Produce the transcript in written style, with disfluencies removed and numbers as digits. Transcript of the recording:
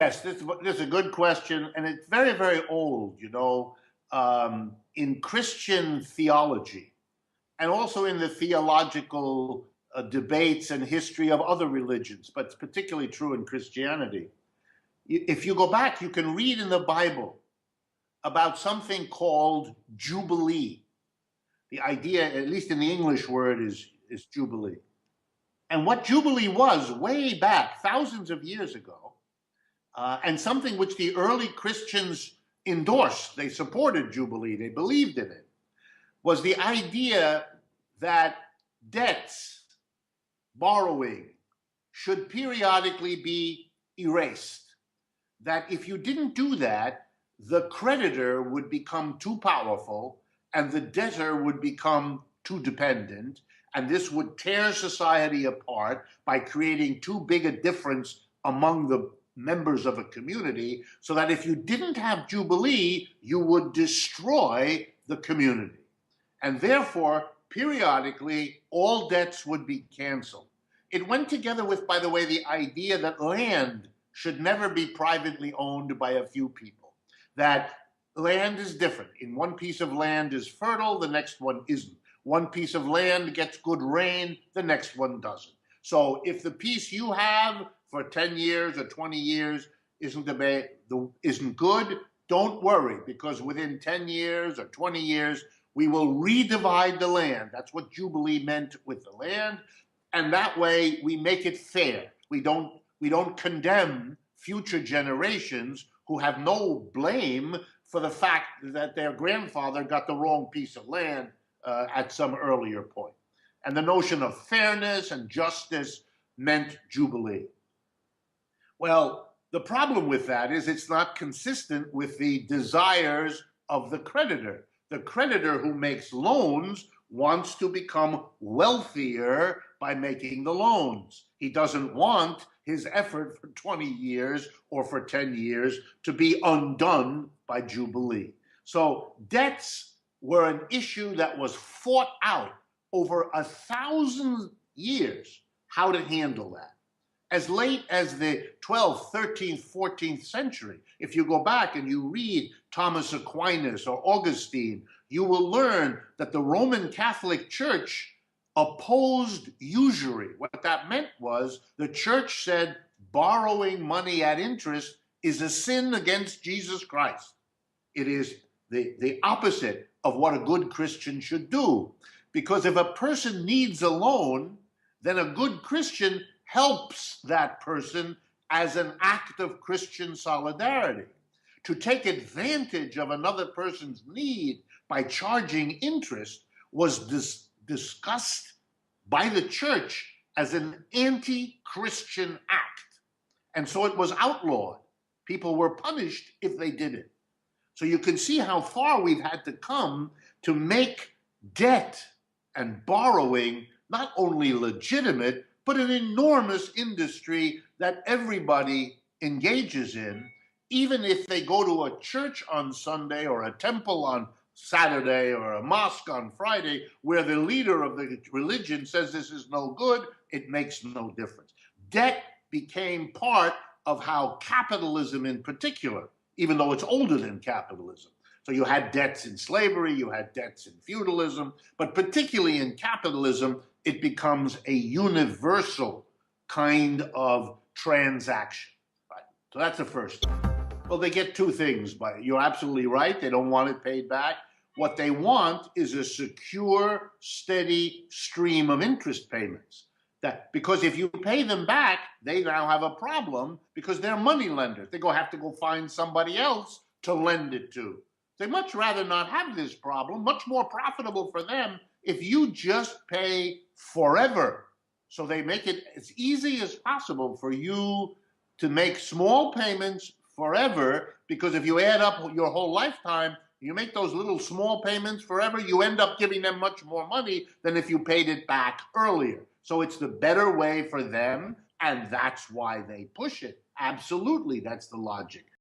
Yes, this is a good question, and it's very, very old, in Christian theology, and also in the theological debates and history of other religions, but it's particularly true in Christianity. If you go back, you can read in the Bible about something called Jubilee. The idea, at least in the English word, is Jubilee. And what Jubilee was way back, thousands of years ago, and something which the early Christians endorsed, they supported Jubilee, they believed in it, was the idea that debts, borrowing, should periodically be erased. That if you didn't do that, the creditor would become too powerful and the debtor would become too dependent, and this would tear society apart by creating too big a difference among the members of a community, so that if you didn't have Jubilee, you would destroy the community. And therefore, periodically, all debts would be canceled. It went together with, by the way, the idea that land should never be privately owned by a few people. That land is different. In one piece of land is fertile, the next one isn't. One piece of land gets good rain, the next one doesn't. So if the piece you have for 10 years or 20 years isn't good, don't worry, because within 10 years or 20 years, we will redivide the land. That's what Jubilee meant with the land. And that way we make it fair. We don't condemn future generations who have no blame for the fact that their grandfather got the wrong piece of land at some earlier point. And the notion of fairness and justice meant Jubilee. Well, the problem with that is it's not consistent with the desires of the creditor. The creditor who makes loans wants to become wealthier by making the loans. He doesn't want his effort for 20 years or for 10 years to be undone by Jubilee. So debts were an issue that was fought out over 1,000 years, how to handle that. As late as the 12th, 13th, 14th century, if you go back and you read Thomas Aquinas or Augustine, you will learn that the Roman Catholic Church opposed usury. What that meant was the church said borrowing money at interest is a sin against Jesus Christ. It is the opposite of what a good Christian should do. Because if a person needs a loan, then a good Christian helps that person as an act of Christian solidarity. To take advantage of another person's need by charging interest was discussed by the church as an anti-Christian act. And so it was outlawed. People were punished if they did it. So you can see how far we've had to come to make debt and borrowing not only legitimate, but an enormous industry that everybody engages in, even if they go to a church on Sunday or a temple on Saturday or a mosque on Friday, where the leader of the religion says this is no good, it makes no difference. Debt became part of how capitalism in particular, even though it's older than capitalism. So you had debts in slavery, you had debts in feudalism, but particularly in capitalism, it becomes a universal kind of transaction. Right? So that's the first thing. Well, they get two things. You're absolutely right. They don't want it paid back. What they want is a secure, steady stream of interest payments. Because if you pay them back, they now have a problem because they're money lenders. They have to go find somebody else to lend it to. They much rather not have this problem, much more profitable for them if you just pay forever. So they make it as easy as possible for you to make small payments forever, because if you add up your whole lifetime, you make those little small payments forever, you end up giving them much more money than if you paid it back earlier. So it's the better way for them, and that's why they push it. Absolutely, that's the logic.